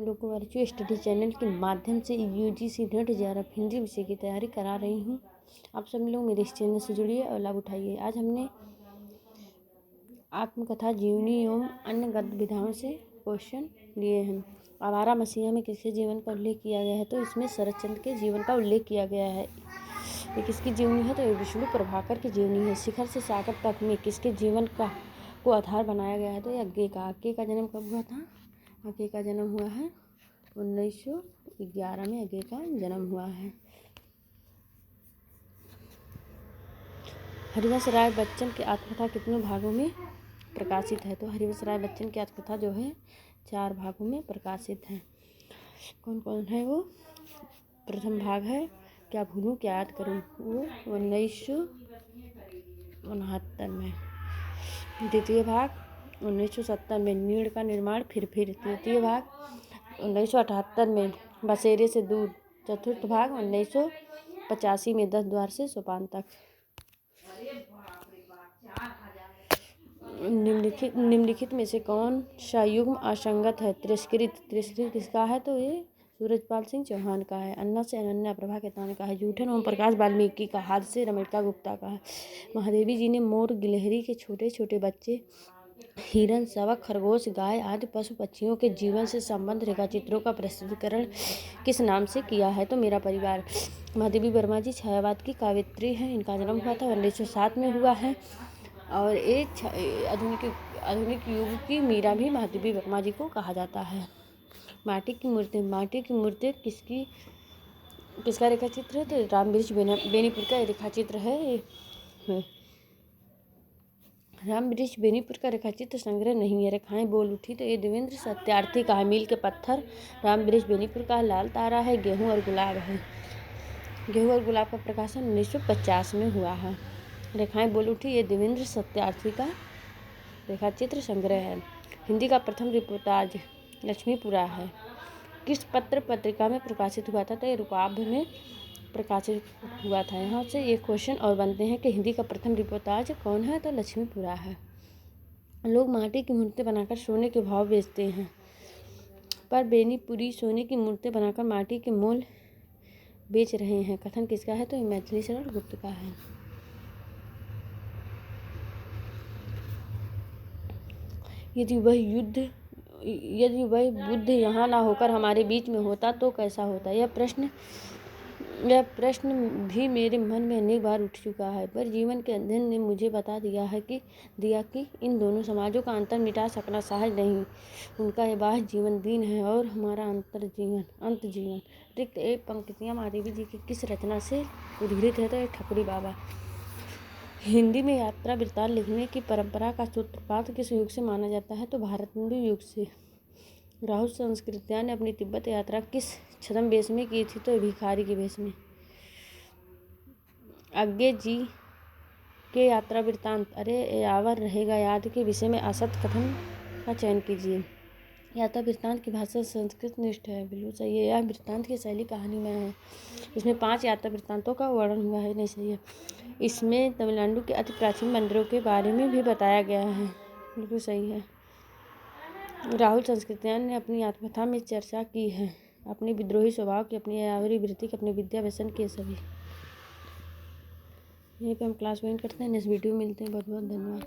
लोगों को virtual study channel के माध्यम से यूजीसी नेट जेआरएफ हिंदी विषय की तैयारी करा रही हूँ। आप सब लोग मेरे इस चैनल से जुड़िए और लाभ उठाइए। आज हमने आत्मकथा, जीवनी एवं अन्य गद्य विधाओं से क्वेश्चन लिए हैं। आवारा मसीहा में किसके जीवन का उल्लेख किया गया है? तो इसमें शरतचंद्र के जीवन का उल्लेख किया गया है। ये किसकी जीवनी है? तो ये विष्णु प्रभाकर की जीवनी है। शिखर से सागर तक में किसके जीवन को आधार बनाया गया है? तो ये अज्ञे का जन्म कब हुआ था? अज्ञे का जन्म हुआ है 1911 में। अज्ञे का जन्म हुआ है। हरिवंश राय बच्चन की आत्मकथा कितने भागों में प्रकाशित है? तो हरिवंश राय बच्चन की आत्मकथा जो है 4 भागों में प्रकाशित है। कौन कौन है वो? प्रथम भाग है क्या भूलूं क्या याद करूं, वो 1969 में। द्वितीय भाग 1970 में नीड़ का निर्माण फिर। तृतीय भाग 1978 में बसेरे से दूर। चतुर्थ भाग 1985 में 10 द्वार से सोपान तक। निम्नलिखित में से कौन सा युग्म असंगत है? तिरस्कृत किसका है? तो ये सूरजपाल सिंह चौहान का है। अन्ना से अनन्या प्रभा केतान का है। जूठन ओम प्रकाश वाल्मीकि का। हाथ से रमणिका गुप्ता का है। महादेवी जी ने मोर, गिलहरी के छोटे छोटे बच्चे, हिरन, सबक, खरगोश, गाय आदि पशु पक्षियों के जीवन से संबंध रेखाचित्रों का प्रस्तुतिकरण किस नाम से किया है? तो मेरा परिवार। महादेवी वर्मा जी छायावाद की काव्यत्री हैं। इनका जन्म हुआ था 1907 में हुआ है। और एक आधुनिक युग की मीरा भी महादेवी वर्मा जी को कहा जाता है। माटी की मूर्ति किसका रेखाचित्र है? तो रामवृक्ष बेनीपुर का रेखाचित्र है। रामवृक्ष बेनीपुर का रेखाचित्र संग्रह नहीं है। रेखाएं बोल उठी, तो ये देवेंद्र सत्यार्थी का है। मील के पत्थर रामवृक्ष बेनीपुर का। लाल तारा है। गेहूं और गुलाब है। गेहूं और गुलाब का प्रकाशन 1950 में हुआ है। रेखाएं बोल उठी, ये देवेंद्र सत्यार्थी का रेखाचित्र संग्रह है। हिंदी का प्रथम रिपोर्टाज लक्ष्मीपुरा है। किस पत्रिका में प्रकाशित हुआ था? तो ये रुकाब में प्रकाशित हुआ था। यहाँ से ये क्वेश्चन और बनते हैं कि हिंदी का प्रथम रिपोर्टाज कौन है? तो लक्ष्मीपुरा है। लोग माटी की मूर्ति बनाकर सोने के भाव बेचते हैं, पर बेनीपुरी सोने की मूर्ति बनाकर माटी के मोल बेच रहे हैं। कथन किसका है? तो ये मैथिली शरण गुप्त का है। यदि वह बुद्ध यहाँ ना होकर हमारे बीच में होता तो कैसा होता? यह प्रश्न भी मेरे मन में अनेक बार उठ चुका है, पर जीवन के अध्ययन ने मुझे बता दिया कि इन दोनों समाजों का अंतर मिटा सकना सहज नहीं। उनका यह बाह्य जीवन दीन है और हमारा अंत जीवन रिक्त। एक पंक्तियाँ महादेवी जी की किस रचना से उद्धृत है? तो ये ठकुरी बाबा। हिंदी में यात्रा वृत्तांत लिखने की परंपरा का सूत्रपात किस युग से माना जाता है? तो भारत युग से। राहुल संस्कृत्या ने अपनी तिब्बत यात्रा किस छद्म वेश में की थी? तो भिखारी के वेश में। अज्ञे जी के यात्रा वृत्तांत अरे यावर रहेगा याद के विषय में असत कथन का चयन कीजिए। यात्रा वृत्तांत की भाषा संस्कृत निष्ठ है। बिल्कुल सही है। यह वृत्तांत की शैली कहानी में है। इसमें 5 यात्रा वृत्तांतों का वर्णन हुआ है। नहीं सही है। इसमें तमिलनाडु के अति प्राचीन मंदिरों के बारे में भी बताया गया है। बिल्कुल सही है। राहुल संस्कृत्यान ने अपनी आत्मकथा में चर्चा की है अपने विद्रोही स्वभाव की, अपनी यावरी वृत्ति की, अपने विद्या व्यसन के सभी। यहीं पे हम क्लास ज्वाइन करते हैं। नेक्स्ट वीडियो मिलते हैं। बहुत बहुत धन्यवाद।